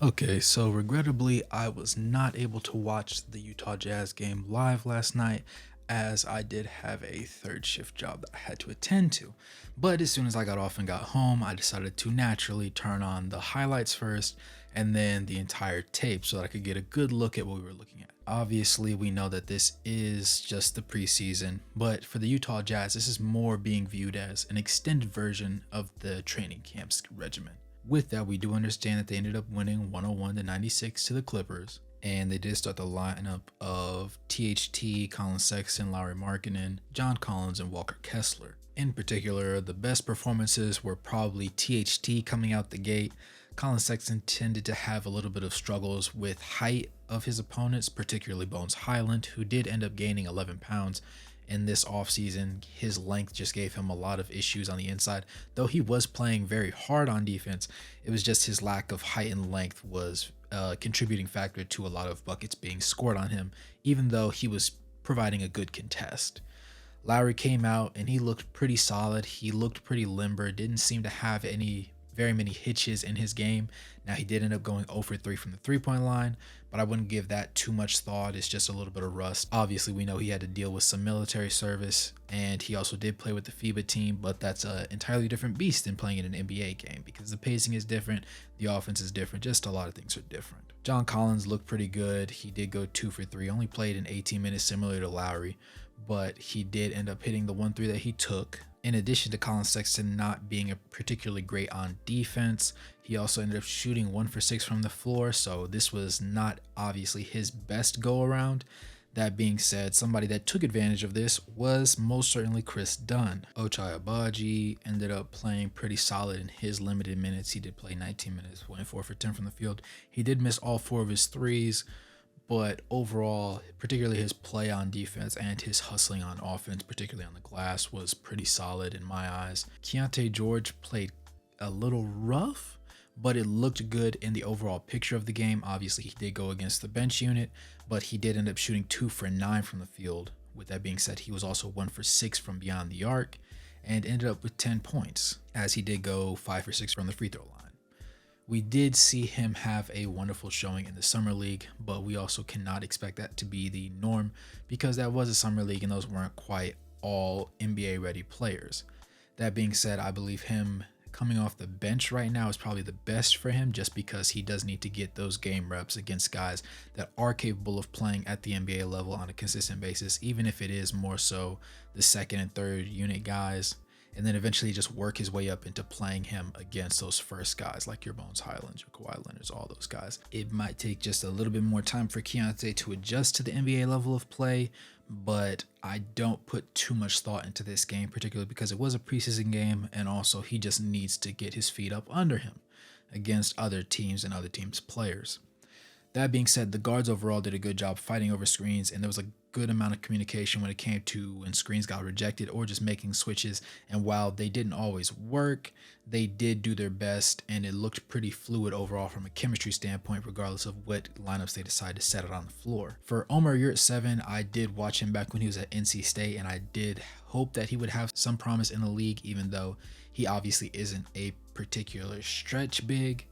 Okay, so regrettably, I was not able to watch the Utah Jazz game live last night as I did have a third shift job that I had to attend to. But as soon as I got off and got home, I decided to naturally turn on the highlights first and then the entire tape so that I could get a good look at what we were looking at. Obviously, we know that this is just the preseason, but for the Utah Jazz, this is more being viewed as an extended version of the training camp's regimen. With that, we do understand that they ended up winning 101-96 to the Clippers, and they did start the lineup of THT, Colin Sexton, Lauri Markkanen, John Collins, and Walker Kessler. In particular, the best performances were probably THT coming out the gate. Colin Sexton tended to have a little bit of struggles with height of his opponents, particularly Bones Highland, who did end up gaining 11 pounds in this offseason. His length just gave him a lot of issues on the inside. Though he was playing very hard on defense, it was just his lack of height and length was a contributing factor to a lot of buckets being scored on him, even though he was providing a good contest. Lowry came out and he looked pretty solid. He looked pretty limber, didn't seem to have very many hitches in his game. Now he did end up going 0 for 3 from the three-point line, but I wouldn't give that too much thought. It's just a little bit of rust. Obviously, we know he had to deal with some military service, and he also did play with the FIBA team, but that's an entirely different beast than playing in an NBA game because the pacing is different, the offense is different, just a lot of things are different. John Collins looked pretty good. He did go 2 for 3, only played in 18 minutes similar to Lowry, but he did end up hitting the 1-3 that he took. In addition to Colin Sexton not being a particularly great on defense, he also ended up shooting 1 for 6 from the floor, so this was not obviously his best go around. That being said, somebody that took advantage of this was most certainly Chris Dunn. Ochai Agbaji ended up playing pretty solid in his limited minutes. He did play 19 minutes, went 4 for 10 from the field. He did miss all 4 of his threes, but overall, particularly his play on defense and his hustling on offense, particularly on the glass, was pretty solid in my eyes. Keontae George played a little rough, but it looked good in the overall picture of the game. Obviously, he did go against the bench unit, but he did end up shooting 2 for 9 from the field. With that being said, he was also 1 for 6 from beyond the arc and ended up with 10 points, as he did go 5 for 6 from the free throw line. We did see him have a wonderful showing in the Summer League, but we also cannot expect that to be the norm because that was a Summer League and those weren't quite all NBA ready players. That being said, I believe him coming off the bench right now is probably the best for him just because he does need to get those game reps against guys that are capable of playing at the NBA level on a consistent basis, even if it is more so the second and third unit guys, and then eventually just work his way up into playing him against those first guys like your Bones Highlands, your Kawhi Leonards, all those guys. It might take just a little bit more time for Keontae to adjust to the NBA level of play, but I don't put too much thought into this game, particularly because it was a preseason game, and also he just needs to get his feet up under him against other teams and other teams' players. That being said, the guards overall did a good job fighting over screens, and there was a good amount of communication when it came to when screens got rejected or just making switches. And while they didn't always work, they did do their best, and it looked pretty fluid overall from a chemistry standpoint, regardless of what lineups they decided to set it on the floor. For Omer Yurtseven, I did watch him back when he was at NC State, and I did hope that he would have some promise in the league, even though he obviously isn't a particular stretch big.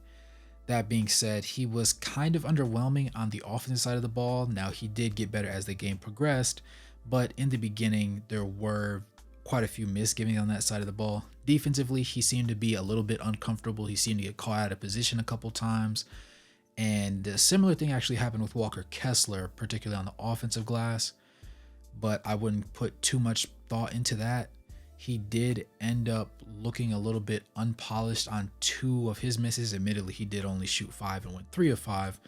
That being said, he was kind of underwhelming on the offensive side of the ball. Now, he did get better as the game progressed, but in the beginning, there were quite a few misgivings on that side of the ball. Defensively, he seemed to be a little bit uncomfortable. He seemed to get caught out of position a couple times. And a similar thing actually happened with Walker Kessler, particularly on the offensive glass, but I wouldn't put too much thought into that. He did end up looking a little bit unpolished on 2 of his misses. Admittedly, he did only shoot 5 and went 3 of 5,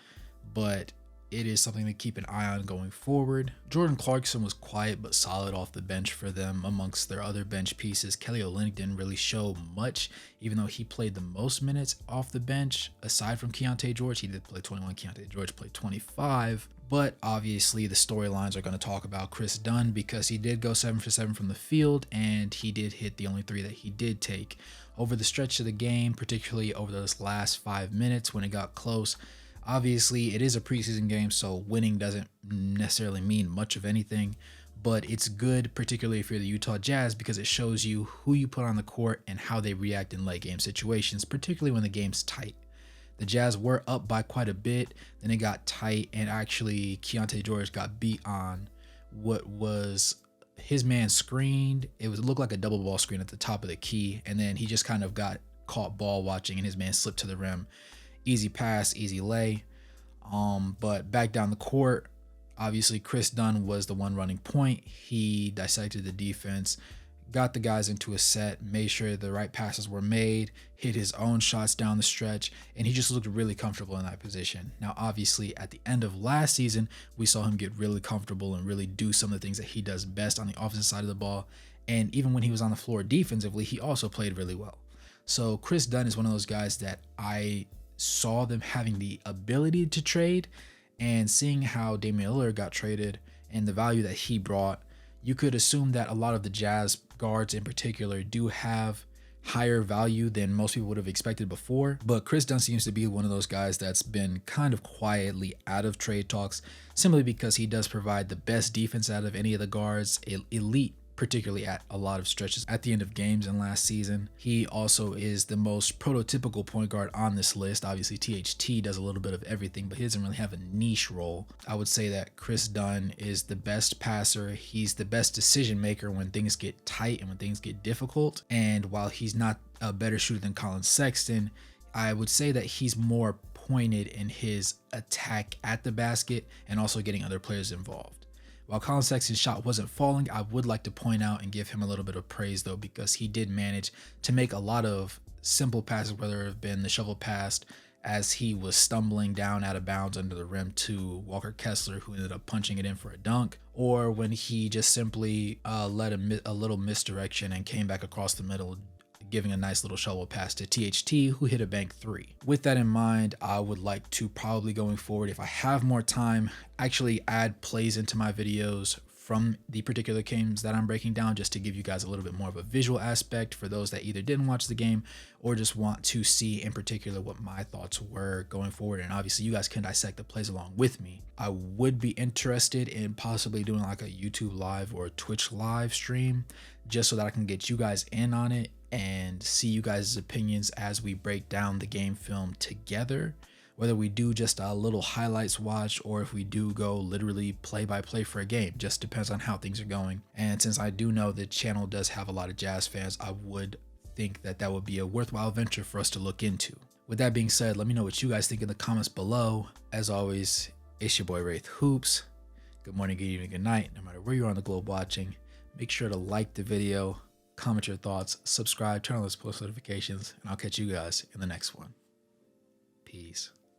but it is something to keep an eye on going forward. Jordan Clarkson was quiet but solid off the bench for them amongst their other bench pieces. Kelly Olynyk didn't really show much, even though he played the most minutes off the bench. Aside from Keontae George, he did play 21. Keontae George played 25. But obviously the storylines are going to talk about Chris Dunn because he did go 7 for 7 from the field, and he did hit the only 3 that he did take. Over the stretch of the game, particularly over those last 5 minutes when it got close, obviously it is a preseason game, so winning doesn't necessarily mean much of anything, but it's good, particularly if you're the Utah Jazz, because it shows you who you put on the court and how they react in late game situations, particularly when the game's tight. The Jazz were up by quite a bit, then it got tight, and actually Keontae George got beat on what was his man screened. It looked like a double ball screen at the top of the key, and then he just kind of got caught ball watching, and his man slipped to the rim. Easy pass, easy lay. But back down the court, obviously Chris Dunn was the one running point. He dissected the defense, got the guys into a set, made sure the right passes were made, hit his own shots down the stretch, and he just looked really comfortable in that position. Now, obviously, at the end of last season, we saw him get really comfortable and really do some of the things that he does best on the offensive side of the ball. And even when he was on the floor defensively, he also played really well. So Chris Dunn is one of those guys that I saw them having the ability to trade, and seeing how Damian Lillard got traded and the value that he brought, you could assume that a lot of the Jazz guards in particular do have higher value than most people would have expected before. But Chris Dunn seems to be one of those guys that's been kind of quietly out of trade talks, simply because he does provide the best defense out of any of the guards, elite, particularly at a lot of stretches at the end of games in last season. He also is the most prototypical point guard on this list. Obviously, THT does a little bit of everything, but he doesn't really have a niche role. I would say that Chris Dunn is the best passer. He's the best decision maker when things get tight and when things get difficult. And while he's not a better shooter than Colin Sexton, I would say that he's more pointed in his attack at the basket and also getting other players involved. While Colin Sexton's shot wasn't falling, I would like to point out and give him a little bit of praise, though, because he did manage to make a lot of simple passes, whether it have been the shovel pass as he was stumbling down out of bounds under the rim to Walker Kessler, who ended up punching it in for a dunk, or when he just simply led a little misdirection and came back across the middle, giving a nice little shovel pass to THT, who hit a bank three. With that in mind, I would like to probably, going forward, if I have more time, actually add plays into my videos from the particular games that I'm breaking down, just to give you guys a little bit more of a visual aspect for those that either didn't watch the game or just want to see in particular what my thoughts were going forward. And obviously you guys can dissect the plays along with me. I would be interested in possibly doing like a YouTube live or a Twitch live stream, just so that I can get you guys in on it and see you guys' opinions as we break down the game film together. Whether we do just a little highlights watch or if we do go literally play by play for a game, just depends on how things are going. And since I do know the channel does have a lot of Jazz fans, I would think that that would be a worthwhile venture for us to look into. With that being said, let me know what you guys think in the comments below. As always, it's your boy Wraith Hoops. Good morning, good evening, good night, no matter where you're on the globe watching. Make sure to like the video, comment your thoughts, subscribe, turn on those post notifications, and I'll catch you guys in the next one. Peace.